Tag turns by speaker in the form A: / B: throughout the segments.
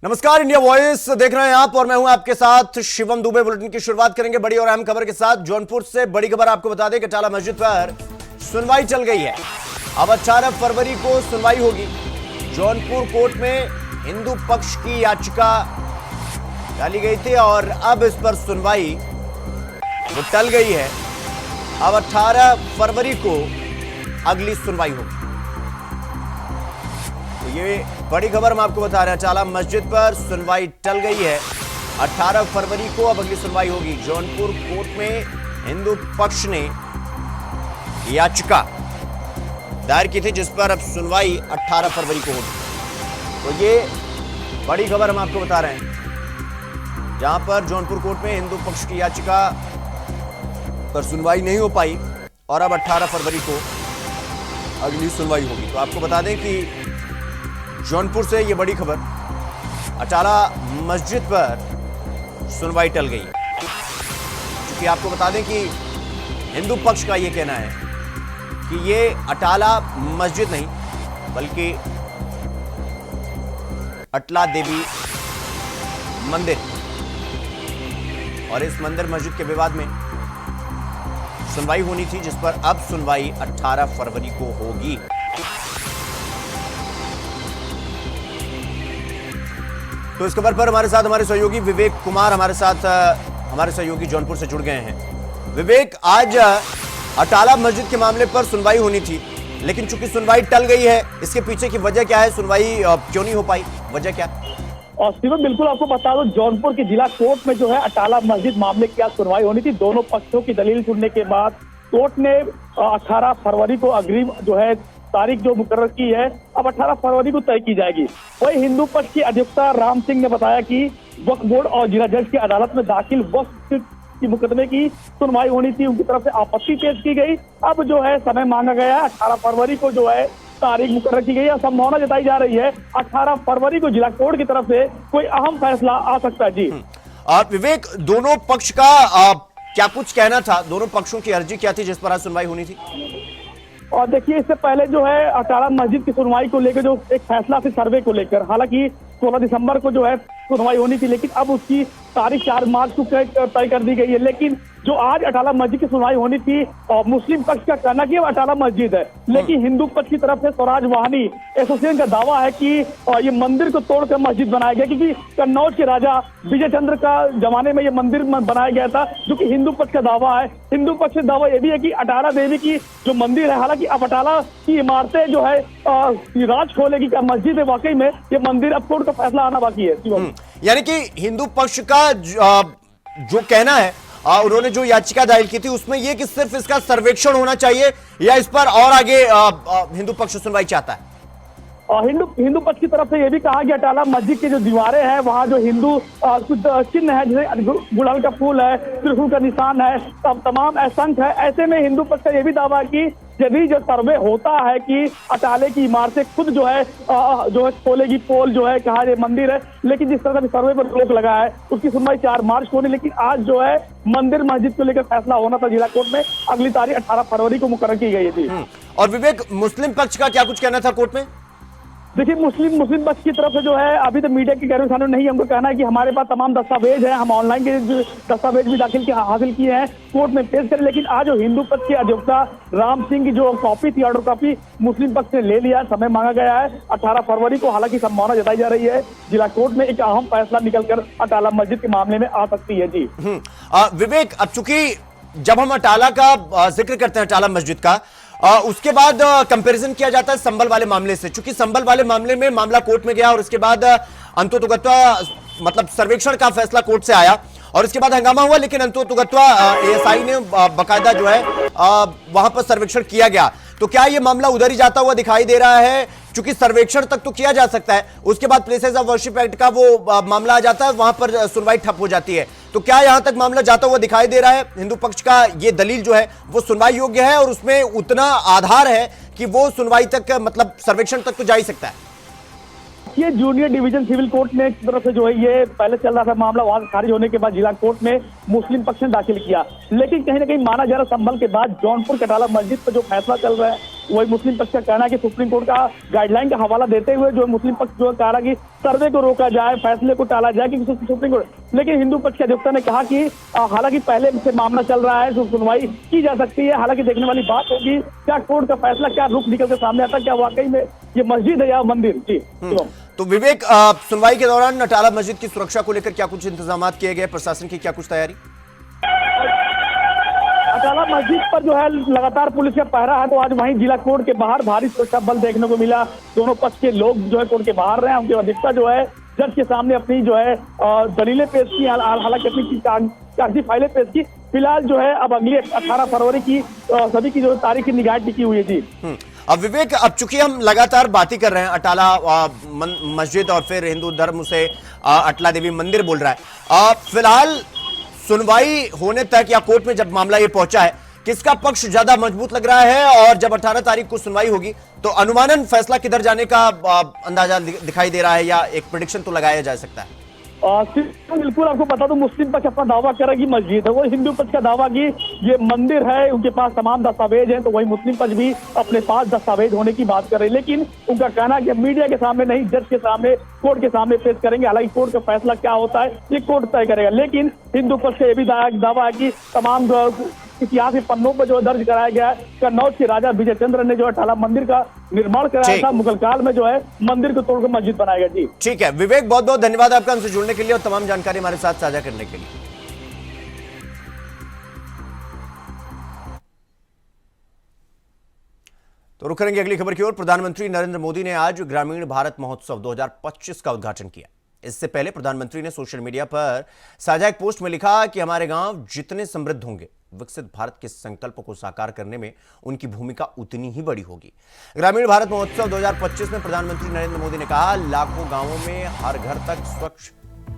A: नमस्कार, India voice देख रहे हैं आप और मैं हूं आपके साथ शिवम दुबे। बुलेटिन की शुरुआत करेंगे बड़ी और अहम खबर के साथ। जौनपुर से बड़ी खबर आपको बता दें कि अटाला मस्जिद पर सुनवाई चल गई है। अब 18 फरवरी को सुनवाई होगी। जौनपुर कोर्ट में हिंदू पक्ष की याचिका डाली गई थी और अब इस पर सुनवाई वो टल गई है। अब 18 फरवरी को अगली सुनवाई होगी। तो ये बड़ी खबर हम आपको बता रहे हैं। अटाला मस्जिद पर सुनवाई टल गई है। 18 फरवरी को अब अगली सुनवाई होगी। जौनपुर कोर्ट में हिंदू पक्ष ने याचिका दायर की थी जिस पर अब सुनवाई 18 फरवरी को होगी। तो ये बड़ी खबर हम आपको बता रहे हैं, जहां पर जौनपुर कोर्ट में हिंदू पक्ष की याचिका पर सुनवाई नहीं हो पाई और अब 18 फरवरी को अगली सुनवाई होगी। तो आपको बता दें कि जौनपुर से यह बड़ी खबर, अटाला मस्जिद पर सुनवाई टल गई। क्योंकि आपको बता दें कि हिंदू पक्ष का यह कहना है कि यह अटाला मस्जिद नहीं बल्कि अटला देवी मंदिर, और इस मंदिर मस्जिद के विवाद में सुनवाई होनी थी जिस पर अब सुनवाई 18 फरवरी को होगी। तो इस खबर पर हमारे साथ हमारे सहयोगी विवेक कुमार हमारे सहयोगी जौनपुर से जुड़ गए हैं। विवेक, आज अटाला मस्जिद के मामले पर सुनवाई होनी थी लेकिन चूंकि सुनवाई टल गई है, इसके पीछे की वजह क्या है? सुनवाई क्यों नहीं हो पाई? वजह क्या?
B: और शिवम, बिल्कुल आपको बता दो, जौनपुर की जिला कोर्ट में जो है अटाला मस्जिद मामले की आज सुनवाई होनी थी। दोनों पक्षों की दलील सुनने के बाद कोर्ट ने 18 फरवरी को अग्रिम जो है तारीख जो मुकर्रर की है, अब 18 फरवरी को तय की जाएगी। वही हिंदू पक्ष की अधिवक्ता राम सिंह ने बताया कि वक्फ बोर्ड और जिला जज की अदालत में दाखिल वक्फ की मुकदमे की सुनवाई होनी थी। उनकी तरफ से आपत्ति पेश की गई। अब जो है समय मांगा गया है, 18 फरवरी को जो है तारीख मुकर्रर की गई है। संभावना जताई जा रही है 18 फरवरी को जिला कोर्ट की तरफ से कोई अहम फैसला आ सकता है। जी
A: विवेक, दोनों पक्ष का क्या कुछ कहना था? दोनों पक्षों की अर्जी क्या थी जिस पर आज सुनवाई होनी थी?
B: और देखिए, इससे पहले जो है अटाला मस्जिद की सुनवाई को लेकर जो एक फैसला थी सर्वे को लेकर, हालांकि 16 दिसंबर को जो है सुनवाई होनी थी लेकिन अब उसकी तारीख 4 मार्च को तय कर दी गई है। लेकिन जो आज अटाला मस्जिद की सुनवाई होनी थी, और मुस्लिम पक्ष का कहना कि अटाला मस्जिद है, लेकिन हिंदू पक्ष की तरफ से स्वराज वाहिनी एसोसिएशन का दावा है कि ये मंदिर को तोड़कर मस्जिद बनाया गया, क्योंकि कन्नौज के राजा विजय चंद्र का जमाने में ये मंदिर बनाया गया था, जो कि हिंदू पक्ष का दावा है। हिंदू पक्ष का दावा यह भी है कि अटाला देवी की जो मंदिर है, हालांकि अब अटाला की इमारतें जो है राज खोलेगी क्या मस्जिद है वाकई में ये मंदिर, अब कोर्ट का फैसला आना बाकी है।
A: यानी कि हिंदू पक्ष का जो कहना है, उन्होंने जो याचिका दायर की थी उसमें यह कि सिर्फ इसका सर्वेक्षण होना चाहिए, या इस पर और आगे हिंदू पक्ष सुनवाई चाहता है?
B: और हिंदू पक्ष की तरफ से यह भी कहा कि अटाला मस्जिद की जो दीवारें हैं वहाँ जो हिंदू कुछ चिन्ह है, जैसे गुड़हल का फूल है, त्रिशूल का निशान है, तमाम असंख्य है। ऐसे में हिंदू पक्ष का यह भी दावा है कि यदि जो सर्वे होता है कि अटाले की इमारतें खुद जो है खोलेगी पोल जो है कहा ये मंदिर है, लेकिन जिस तरह का सर्वे पर रोक लगा है उसकी सुनवाई 4 मार्च को होनी। लेकिन आज जो है मंदिर मस्जिद को लेकर फैसला होना था जिला कोर्ट में, अगली तारीख 18 फरवरी को मुकर्रर की गई थी।
A: और विवेक, मुस्लिम पक्ष का क्या कुछ कहना था कोर्ट में?
B: देखिए, मुस्लिम पक्ष की तरफ से जो है अभी तो मीडिया की गैर सामने नहीं, हमको कहना है कि हमारे पास तमाम दस्तावेज है, हम ऑनलाइन के दस्तावेज भी हासिल किए हैं, कोर्ट में पेश करें। लेकिन आज जो हिंदू पक्ष की अधिवक्ता राम सिंह की जो कॉपी थी, ऑर्डर कॉपी, मुस्लिम पक्ष ने ले लिया। समय मांगा गया है 18 फरवरी को। हालांकि संभावना जताई जा रही है जिला कोर्ट में एक अहम फैसला निकलकर अटाला मस्जिद के मामले में आ सकती है। जी
A: विवेक, अब चूंकि जब हम अटाला का जिक्र करते हैं, अटाला मस्जिद का, उसके बाद कंपैरिजन किया जाता है संभल वाले मामले से। चूंकि संभल वाले मामले में मामला कोर्ट में गया और उसके बाद अंततोगत्वा मतलब सर्वेक्षण का फैसला कोर्ट से आया और इसके बाद हंगामा हुआ, लेकिन अंततोगत्वा एएसआई ने बाकायदा जो है वहां पर सर्वेक्षण किया गया। तो क्या ये मामला उधर ही जाता हुआ दिखाई दे रहा है? चूंकि सर्वेक्षण तक तो किया जा सकता है, उसके बाद प्लेसेस ऑफ वर्शिप एक्ट का वो मामला आ जाता है, वहां पर सुनवाई ठप हो जाती है। तो क्या यहां तक मामला जाता हुआ दिखाई दे रहा है? हिंदू पक्ष का ये दलील जो है वो सुनवाई योग्य है और उसमें उतना आधार है कि वो सुनवाई तक मतलब सर्वेक्षण तक तो जा ही सकता है।
B: ये जूनियर डिवीजन सिविल कोर्ट ने एक तरफ से जो है ये पहले चल रहा था मामला, वहां से खारिज होने के बाद जिला कोर्ट में मुस्लिम पक्ष ने दाखिल किया। लेकिन कहीं ना कहीं माना जा रहा संभल के बाद जौनपुर कटाला मस्जिद पर जो फैसला चल रहा है वही मुस्लिम पक्ष का कहना है कि सुप्रीम कोर्ट का गाइडलाइन का हवाला देते हुए जो मुस्लिम पक्ष जो कह रहा कि सर्वे को रोका जाए, फैसले को टाला जाए कि सुप्रीम कोर्ट। लेकिन हिंदू पक्ष के अधिवक्ता ने कहा कि हालांकि पहले से मामला चल रहा है, जो सुनवाई की जा सकती है। हालांकि देखने वाली बात होगी क्या कोर्ट का फैसला, क्या रुख निकल के सामने आता है, क्या वाकई में ये मस्जिद है या मंदिर। जी
A: तो विवेक, सुनवाई के दौरान अटाला मस्जिद की सुरक्षा को लेकर क्या कुछ इंतजाम किए गए, प्रशासन की क्या कुछ तैयारी?
B: अटाला मस्जिद पर जो है लगातार पुलिस का पहरा है। तो आज वहीं जिला कोर्ट के बाहर भारी सुरक्षा बल देखने को मिला। दोनों पक्ष के लोग जो है कोर्ट के बाहर रहे हैं। उनके अधिवक्ता जो है जज के सामने अपनी जो है दलीलें पेश की, हालांकि अपनी कागजी फाइलें पेश की। फिलहाल जो है अब अगली 18 फरवरी की सभी की जो तारीख की निगाह टिकी हुई है। जी
A: अब विवेक, अब चूंकि हम लगातार बातें कर रहे हैं अटाला मस्जिद और फिर हिंदू धर्म से अटला देवी मंदिर बोल रहा है, फिलहाल सुनवाई होने तक या कोर्ट में जब मामला ये पहुंचा है, किसका पक्ष ज्यादा मजबूत लग रहा है? और जब 18 तारीख को सुनवाई होगी तो अनुमानन फैसला किधर जाने का अंदाजा दिखाई दे रहा है, या एक प्रेडिक्शन तो लगाया जा सकता है?
B: बिल्कुल, आपको बता दूं मुस्लिम पक्ष अपना दावा करेगी मस्जिद है, वो हिंदू पक्ष का दावा कि ये मंदिर है, उनके पास तमाम दस्तावेज हैं। तो वही मुस्लिम पक्ष भी अपने पास दस्तावेज होने की बात कर रहे हैं। लेकिन उनका कहना है कि मीडिया के सामने नहीं, जज के सामने, कोर्ट के सामने पेश करेंगे। हालांकि कोर्ट का फैसला क्या होता है ये कोर्ट तय करेगा। लेकिन हिंदू पक्ष का ये भी दावा है कि तमाम इतिहास के पन्नों पर जो दर्ज कराया गया है, कन्नौज के राजा विजय चंद्र ने जो अटाला मंदिर का निर्माण कराया था, मुगल काल में जो है मंदिर को तोड़कर मस्जिद बनाया गया। जी
A: ठीक है विवेक, बहुत बहुत धन्यवाद आपका हमसे जुड़ने के लिए और तमाम जानकारी हमारे साथ साझा करने के लिए। तो रुक करेंगे अगली खबर की ओर। प्रधानमंत्री नरेंद्र मोदी ने आज ग्रामीण भारत महोत्सव 2025 का उद्घाटन किया। इससे पहले प्रधानमंत्री ने सोशल मीडिया पर साझा एक पोस्ट में लिखा कि हमारे गांव जितने समृद्ध होंगे, विकसित भारत के संकल्प को साकार करने में उनकी भूमिका उतनी ही बड़ी होगी। ग्रामीण भारत महोत्सव 2025 में प्रधानमंत्री नरेंद्र मोदी ने कहा, लाखों गांवों में हर घर तक स्वच्छ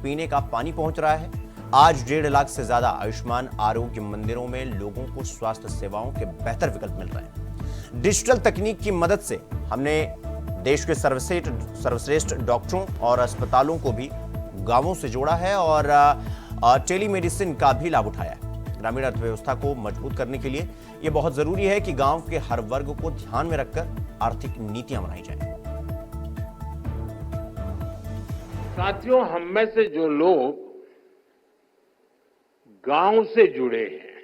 A: पीने का पानी पहुंच रहा है। आज 1.5 लाख से ज्यादा आयुष्मान आरोग्य मंदिरों में लोगों को स्वास्थ्य सेवाओं के बेहतर विकल्प मिल रहे हैं। डिजिटल तकनीक की मदद से हमने देश के सर्वश्रेष्ठ डॉक्टरों और अस्पतालों को भी गांवों से जोड़ा है और टेलीमेडिसिन का भी लाभ उठाया है। ग्रामीण अर्थव्यवस्था को मजबूत करने के लिए यह बहुत जरूरी है कि गांव के हर वर्ग को ध्यान में रखकर आर्थिक नीतियां बनाई जाएं।
C: साथियों, हम में से जो लोग गांव से जुड़े हैं,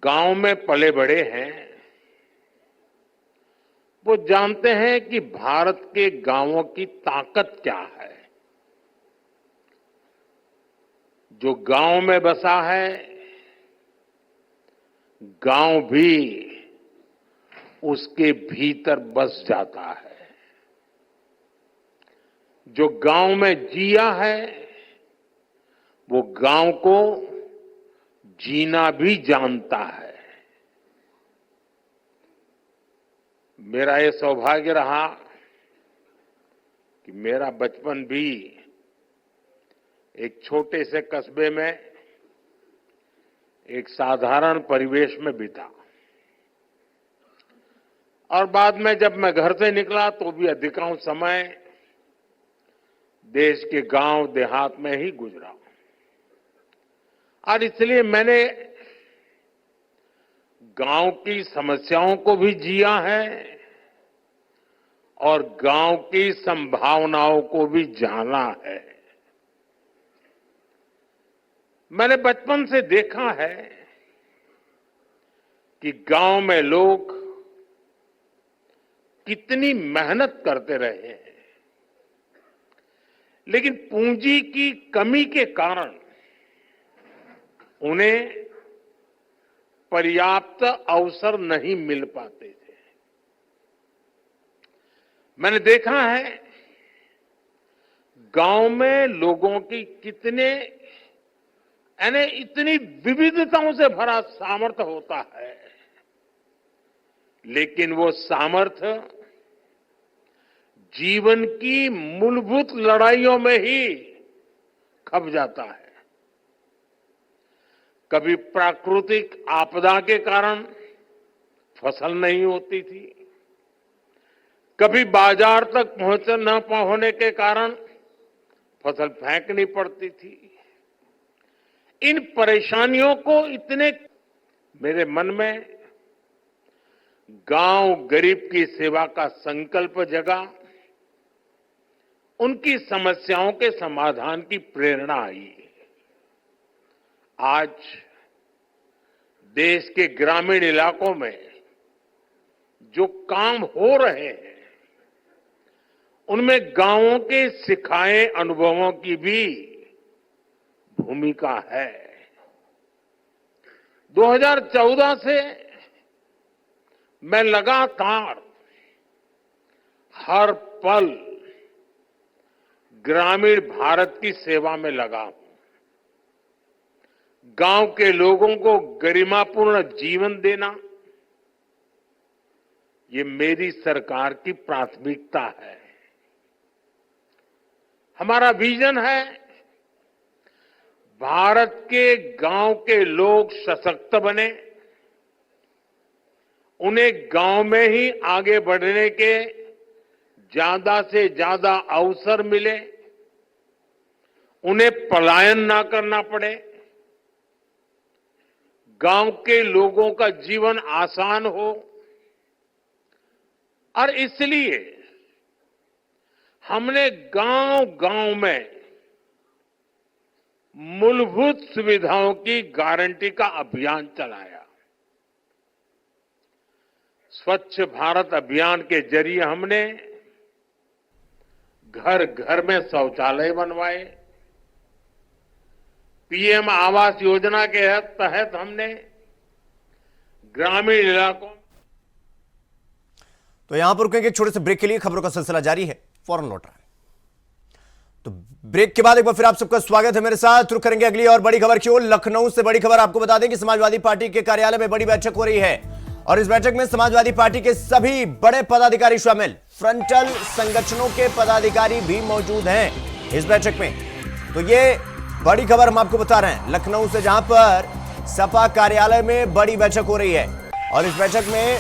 C: गांव में पले बड़े हैं, वो जानते हैं कि भारत के गांवों की ताकत क्या है। जो गांव में बसा है, गांव भी उसके भीतर बस जाता है। जो गांव में जिया है, वो गांव को जीना भी जानता है। मेरा ये सौभाग्य रहा कि मेरा बचपन भी एक छोटे से कस्बे में एक साधारण परिवेश में बीता, और बाद में जब मैं घर से निकला तो भी अधिकांश समय देश के गांव देहात में ही गुजरा। और इसलिए मैंने गांव की समस्याओं को भी जिया है और गांव की संभावनाओं को भी जाना है। मैंने बचपन से देखा है कि गांव में लोग कितनी मेहनत करते रहे हैं, लेकिन पूंजी की कमी के कारण उन्हें पर्याप्त अवसर नहीं मिल पाते थे। मैंने देखा है गांव में लोगों की इतनी विविधताओं से भरा सामर्थ्य होता है, लेकिन वो सामर्थ्य जीवन की मूलभूत लड़ाइयों में ही खप जाता है। कभी प्राकृतिक आपदा के कारण फसल नहीं होती थी, कभी बाजार तक न होने के कारण फसल फेंकनी पड़ती थी। इन परेशानियों को मेरे मन में गांव गरीब की सेवा का संकल्प जगा, उनकी समस्याओं के समाधान की प्रेरणा आई। आज देश के ग्रामीण इलाकों में जो काम हो रहे हैं, उनमें गांवों के सिखाए अनुभवों की भी भूमिका है। 2014 से मैं लगातार हर पल ग्रामीण भारत की सेवा में लगा हूं। गांव के लोगों को गरिमापूर्ण जीवन देना, ये मेरी सरकार की प्राथमिकता है। हमारा विजन है भारत के गांव के लोग सशक्त बने, उन्हें गांव में ही आगे बढ़ने के ज्यादा से ज्यादा अवसर मिले, उन्हें पलायन ना करना पड़े, गांव के लोगों का जीवन आसान हो। और इसलिए हमने गांव-गांव में मूलभूत सुविधाओं की गारंटी का अभियान चलाया। स्वच्छ भारत अभियान के जरिए हमने घर घर में शौचालय बनवाए। पीएम आवास योजना के तहत हमने ग्रामीण इलाकों।
A: तो यहां पर रुकेंगे छोटे से ब्रेक के लिए। खबरों का सिलसिला जारी है, फौरन लौट रहा है। तो ब्रेक के बाद एक बार फिर आप सबका स्वागत है। मेरे साथ रुक करेंगे अगली और बड़ी खबर की ओर। लखनऊ से बड़ी खबर आपको बता दें कि समाजवादी पार्टी के कार्यालय में बड़ी बैठक हो रही है और इस बैठक में समाजवादी पार्टी के सभी बड़े पदाधिकारी शामिल, फ्रंटल संगठनों के पदाधिकारी भी मौजूद हैं इस बैठक में। तो ये बड़ी खबर हम आपको बता रहे हैं लखनऊ से, जहां पर सपा कार्यालय में बड़ी बैठक हो रही है और इस बैठक में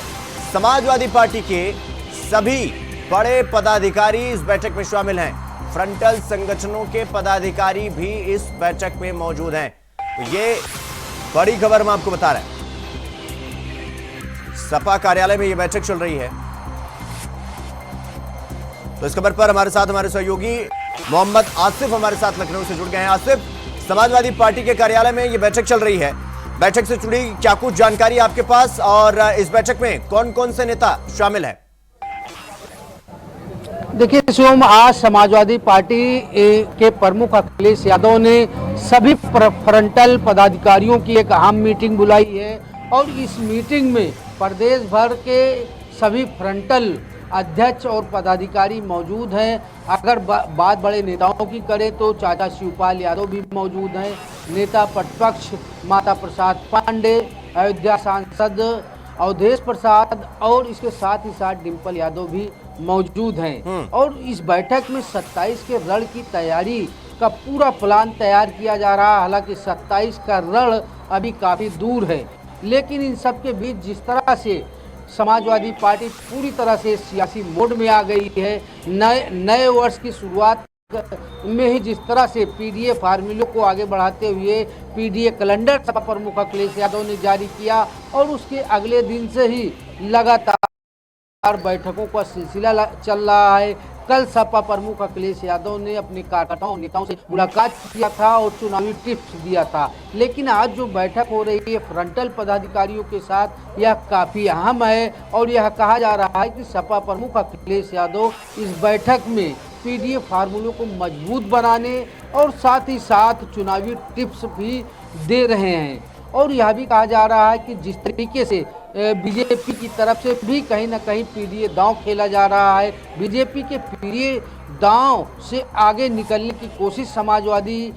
A: समाजवादी पार्टी के सभी बड़े पदाधिकारी इस बैठक में शामिल हैं। फ्रंटल संगठनों के पदाधिकारी भी इस बैठक में मौजूद हैं। तो ये बड़ी खबर हम आपको बता रहे हैं। सपा कार्यालय में ये बैठक चल रही है। तो इस खबर पर हमारे साथ हमारे सहयोगी मोहम्मद आसिफ हमारे साथ लखनऊ से जुड़ गए हैं। आसिफ, समाजवादी पार्टी के कार्यालय में ये बैठक चल रही है, बैठक से जुड़ी क्या कुछ जानकारी आपके पास और इस बैठक में कौन कौन से नेता शामिल है?
D: देखिए शिवम, आज समाजवादी पार्टी के प्रमुख अखिलेश यादव ने सभी फ्रंटल पदाधिकारियों की एक अहम मीटिंग बुलाई है और इस मीटिंग में प्रदेश भर के सभी फ्रंटल अध्यक्ष और पदाधिकारी मौजूद हैं। अगर बात बड़े नेताओं की करें तो चाचा शिवपाल यादव भी मौजूद हैं, नेता प्रतिपक्ष माता प्रसाद पांडे, अयोध्या सांसद अवधेश प्रसाद और इसके साथ ही साथ डिम्पल यादव भी मौजूद हैं। और इस बैठक में 27 के रण की तैयारी का पूरा प्लान तैयार किया जा रहा है। हालांकि 27 का रण अभी काफ़ी दूर है, लेकिन इन सब के बीच जिस तरह से समाजवादी पार्टी पूरी तरह से सियासी मोड में आ गई है, नए वर्ष की शुरुआत में ही जिस तरह से पीडीए फार्मूलों को आगे बढ़ाते हुए पीडीए कैलेंडर सपा प्रमुख अखिलेश यादव ने जारी किया और उसके अगले दिन से ही लगातार बैठकों का सिलसिला चल रहा है। कल सपा प्रमुख अखिलेश यादव ने अपने कार्यकर्ताओं नेताओं से मुलाकात किया था और चुनावी टिप्स दिया था, लेकिन आज जो बैठक हो रही है फ्रंटल पदाधिकारियों के साथ, यह काफ़ी अहम है और यह कहा जा रहा है कि सपा प्रमुख अखिलेश यादव इस बैठक में पीडीए फार्मूलों को मजबूत बनाने और साथ ही साथ चुनावी टिप्स भी दे रहे हैं। और यह भी कहा जा रहा है कि जिस तरीके से बीजेपी की तरफ से भी कहीं ना कहीं पीडीए दांव खेला जा रहा है, बीजेपी के पीडीए दांव से आगे निकलने की कोशिश समाजवादी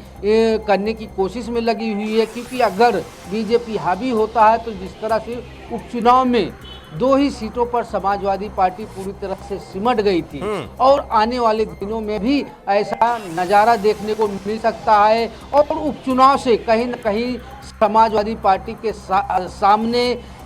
D: करने की कोशिश में लगी हुई है, क्योंकि अगर बीजेपी हावी होता है तो जिस तरह से उपचुनाव में 2 ही सीटों पर समाजवादी पार्टी पूरी तरह से सिमट गई थी और आने वाले दिनों में भी ऐसा नज़ारा देखने को मिल सकता है और उपचुनाव से कहीं न कहीं समाजवादी पार्टी के सामने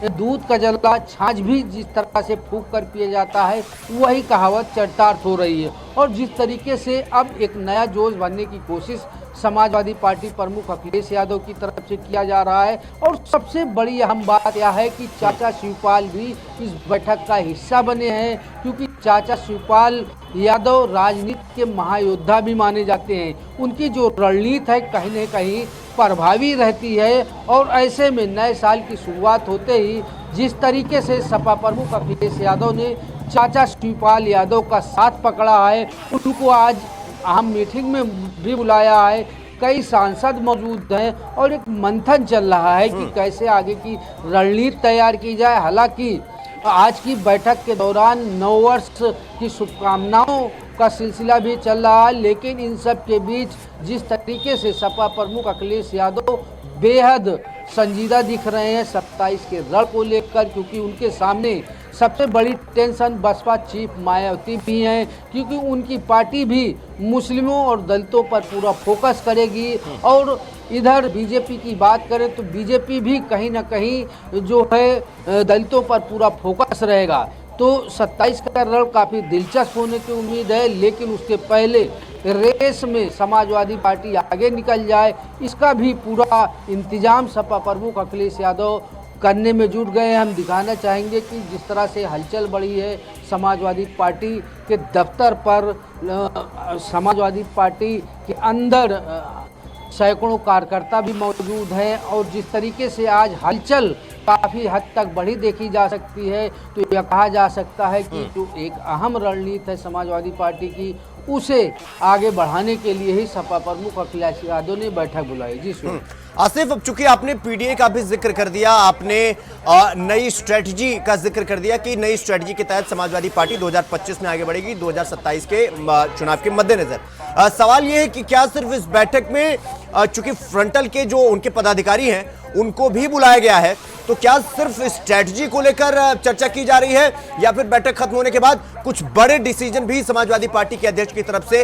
D: दूध का जला छाछ भी जिस तरह से फूंक कर पिया जाता है, वही कहावत चरितार्थ हो रही है। और जिस तरीके से अब एक नया जोश भरने की कोशिश समाजवादी पार्टी प्रमुख अखिलेश यादव की तरफ से किया जा रहा है। और सबसे बड़ी अहम बात यह है कि चाचा शिवपाल भी इस बैठक का हिस्सा बने हैं, क्योंकि चाचा शिवपाल यादव राजनीति के महायोद्धा भी माने जाते हैं। उनकी जो रणनीति है कहीं न कहीं प्रभावी रहती है। और ऐसे में नए साल की शुरुआत होते ही जिस तरीके से सपा प्रमुख अखिलेश यादव ने चाचा शिवपाल यादव का साथ पकड़ा है, उनको आज अहम मीटिंग में भी बुलाया है। कई सांसद मौजूद हैं और एक मंथन चल रहा है कि कैसे आगे की रणनीति तैयार की जाए। हालांकि आज की बैठक के दौरान नववर्ष की शुभकामनाओं का सिलसिला भी चल रहा है, लेकिन इन सब के बीच जिस तरीके से सपा प्रमुख अखिलेश यादव बेहद संजीदा दिख रहे हैं 27 के रण को लेकर, क्योंकि उनके सामने सबसे बड़ी टेंशन बसपा चीफ मायावती भी हैं, क्योंकि उनकी पार्टी भी मुस्लिमों और दलितों पर पूरा फोकस करेगी। और इधर बीजेपी की बात करें तो बीजेपी भी कहीं ना कहीं जो है दलितों पर पूरा फोकस रहेगा। तो 27 का रण काफ़ी दिलचस्प होने की उम्मीद है, लेकिन उसके पहले रेस में समाजवादी पार्टी आगे निकल जाए, इसका भी पूरा इंतजाम सपा प्रमुख अखिलेश यादव करने में जुट गए हैं। हम दिखाना चाहेंगे कि जिस तरह से हलचल बढ़ी है समाजवादी पार्टी के दफ्तर पर, समाजवादी पार्टी के अंदर सैकड़ों कार्यकर्ता भी मौजूद हैं, और जिस तरीके से आज हलचल काफ़ी हद तक बढ़ी देखी जा सकती है, तो यह कहा जा सकता है कि जो एक अहम रणनीति है समाजवादी पार्टी की, उसे आगे बढ़ाने के लिए ही सपा प्रमुख अखिलेश यादव ने बैठक बुलाई। जी सुन
A: आसिफ, अब चूंकि आपने पीडीए का भी जिक्र कर दिया, आपने नई स्ट्रेटजी का जिक्र कर दिया कि नई स्ट्रेटजी के तहत समाजवादी पार्टी 2025 में आगे बढ़ेगी 2027 के चुनाव के मद्देनजर। सवाल यह है कि क्या सिर्फ इस बैठक में चूंकि फ्रंटल के जो उनके पदाधिकारी हैं उनको भी बुलाया गया है, तो क्या सिर्फ स्ट्रेटजी को लेकर चर्चा की जा रही है, या फिर बैठक खत्म होने के बाद कुछ बड़े डिसीजन भी समाजवादी पार्टी के अध्यक्ष की तरफ से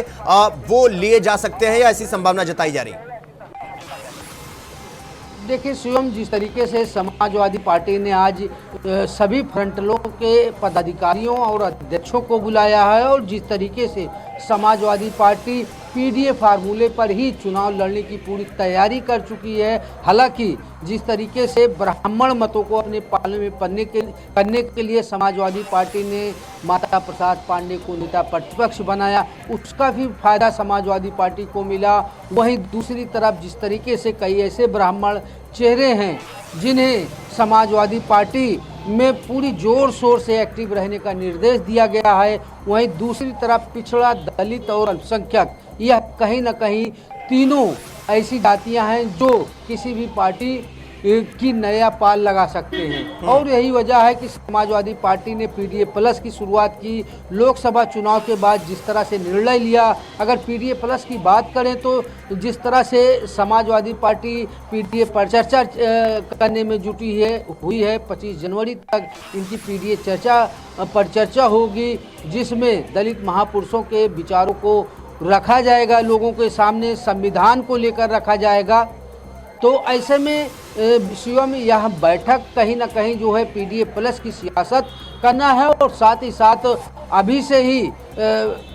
A: वो लिए जा सकते हैं, या ऐसी संभावना जताई जा रही है?
D: देखिए शिवम, जिस तरीके से समाजवादी पार्टी ने आज सभी फ्रंटलों के पदाधिकारियों और अध्यक्षों को बुलाया है, और जिस तरीके से समाजवादी पार्टी पीडीए फार्मूले पर ही चुनाव लड़ने की पूरी तैयारी कर चुकी है। हालांकि जिस तरीके से ब्राह्मण मतों को अपने पाले में करने के लिए समाजवादी पार्टी ने माता प्रसाद पांडे को नेता प्रतिपक्ष बनाया, उसका भी फायदा समाजवादी पार्टी को मिला। वहीं दूसरी तरफ जिस तरीके से कई ऐसे ब्राह्मण चेहरे हैं जिन्हें समाजवादी पार्टी में पूरी जोर शोर से एक्टिव रहने का निर्देश दिया गया है, वहीं दूसरी तरफ पिछड़ा, दलित और अल्पसंख्यक, यह कहीं न कहीं तीनों ऐसी जातियां हैं जो किसी भी पार्टी की नया पाल लगा सकते हैं। और यही वजह है कि समाजवादी पार्टी ने पीडीए प्लस की शुरुआत की। लोकसभा चुनाव के बाद जिस तरह से निर्णय लिया, अगर पीडीए प्लस की बात करें तो जिस तरह से समाजवादी पार्टी पीडीए पर चर्चा करने में हुई है 25 जनवरी तक इनकी पीडीए पर चर्चा होगी, जिसमें दलित महापुरुषों के विचारों को रखा जाएगा, लोगों के सामने संविधान को लेकर रखा जाएगा। तो ऐसे में शिवम, यह बैठक कहीं ना कहीं जो है पीडीए प्लस की सियासत करना है, और साथ ही साथ अभी से ही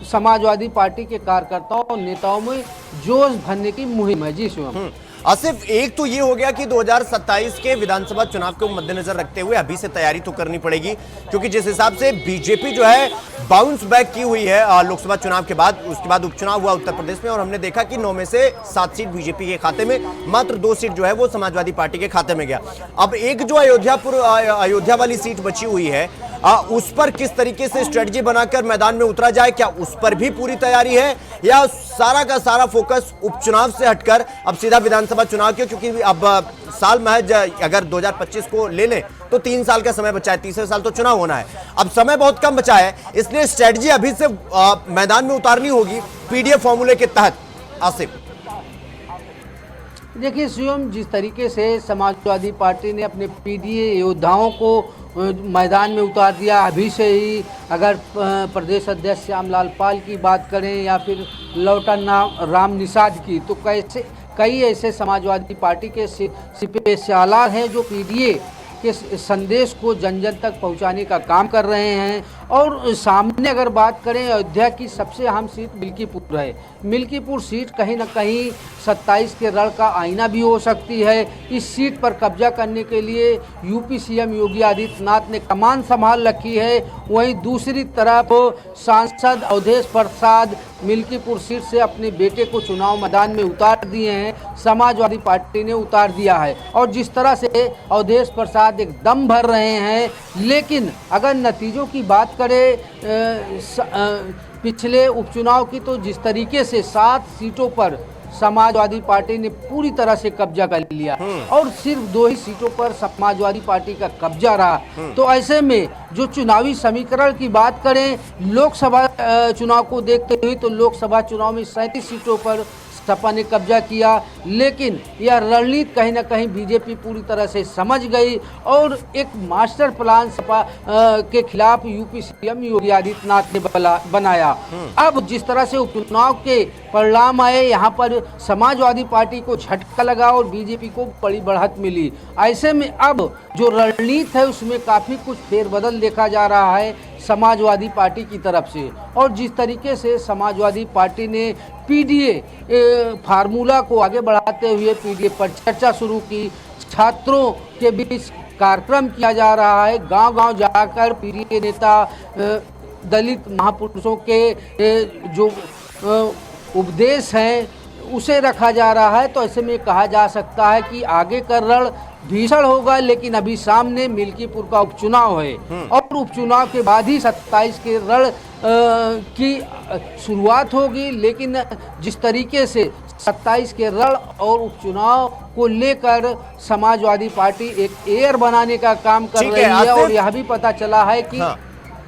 D: समाजवादी पार्टी के कार्यकर्ताओं और नेताओं में जोश भरने की मुहिम है। जी शिवम।
A: आसिफ, एक तो ये हो गया कि 2027 के विधानसभा चुनाव को मद्देनजर रखते हुए अभी से तैयारी तो करनी पड़ेगी, क्योंकि जिस हिसाब से बीजेपी जो है बाउंस बैक की हुई है लोकसभा चुनाव के बाद, उसके बाद उपचुनाव हुआ उत्तर प्रदेश में, और हमने देखा कि 9 में से 7 सीट बीजेपी के खाते में, मात्र 2 सीट जो है वो समाजवादी पार्टी के खाते में गया। अब एक जो अयोध्या वाली सीट बची हुई है, उस पर किस तरीके से स्ट्रेटजी बनाकर मैदान में उतरा जाए, क्या उस पर भी पूरी तैयारी है, या सारा का सारा फोकस उपचुनाव से हटकर अब सीधा विधानसभा चुनाव के, क्योंकि अब साल महज अगर 2025 को ले लें तो 3 साल का समय बचा है, तीसरे साल तो चुनाव होना है, अब समय बहुत कम बचा है, इसलिए स्ट्रेटजी अभी से मैदान में उतारनी होगी पीडीए फॉर्मूले के तहत। आसिफ,
D: देखिए शिवम, जिस तरीके से समाजवादी पार्टी ने अपने पीडीए योद्धाओं को मैदान में उतार दिया अभी से ही, अगर प्रदेश अध्यक्ष श्यामलाल पाल की बात करें या फिर लौटा राम निषाद की, तो कई ऐसे समाजवादी पार्टी के सिपहसालार हैं जो पीडीए के संदेश को जन जन तक पहुंचाने का काम कर रहे हैं। और सामने अगर बात करें, अयोध्या की सबसे अहम सीट मिल्कीपुर है। मिल्कीपुर सीट कहीं ना कहीं 27 के रण का आईना भी हो सकती है। इस सीट पर कब्जा करने के लिए यूपी सीएम योगी आदित्यनाथ ने कमान संभाल रखी है। वहीं दूसरी तरफ सांसद अवधेश प्रसाद मिल्कीपुर सीट से अपने बेटे को चुनाव मैदान में उतार दिए हैं। समाजवादी पार्टी ने उतार दिया है और जिस तरह से अवधेश प्रसाद एक दम भर रहे हैं। लेकिन अगर नतीजों की बात करें पिछले उपचुनाव की, तो जिस तरीके से 7 सीटों पर समाजवादी पार्टी ने पूरी तरह से कब्जा कर लिया और सिर्फ 2 ही सीटों पर समाजवादी पार्टी का कब्जा रहा। तो ऐसे में जो चुनावी समीकरण की बात करें लोकसभा चुनाव को देखते हुए, तो लोकसभा चुनाव में 37 सीटों पर सपा ने कब्जा किया। लेकिन यह रणनीति कहीं ना कहीं बीजेपी पूरी तरह से समझ गई और एक मास्टर प्लान सपा के खिलाफ यूपी सीएम योगी आदित्यनाथ ने बनाया। अब जिस तरह से उपचुनाव के परिणाम आए, यहाँ पर समाजवादी पार्टी को झटका लगा और बीजेपी को बड़ी बढ़त मिली। ऐसे में अब जो रणनीति है उसमें काफ़ी कुछ फेरबदल देखा जा रहा है समाजवादी पार्टी की तरफ से। और जिस तरीके से समाजवादी पार्टी ने पीडीए फार्मूला को आगे बढ़ाते हुए पीडीए पर चर्चा शुरू की, छात्रों के बीच कार्यक्रम किया जा रहा है, गांव-गांव जाकर पीडीए नेता दलित महापुरुषों के जो उपदेश हैं उसे रखा जा रहा है। तो ऐसे में कहा जा सकता है कि आगे का रण भीषण होगा। लेकिन अभी सामने मिल्कीपुर का उपचुनाव है और उपचुनाव के बाद ही 27 के रण की शुरुआत होगी। लेकिन जिस तरीके से 27 के रण और उपचुनाव को लेकर समाजवादी पार्टी एक एयर बनाने का काम कर रही है और यह भी पता चला है कि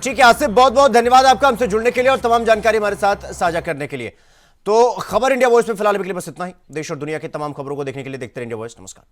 A: ठीक है आसिफ, बहुत बहुत धन्यवाद आपका हमसे जुड़ने के लिए और तमाम जानकारी हमारे साथ साझा करने के लिए। तो खबर इंडिया वॉइस में फिलहाल अभी के लिए बस इतना ही। देश और दुनिया की तमाम खबरों को देखने के लिए देखते रहिए इंडिया वॉइस। नमस्कार।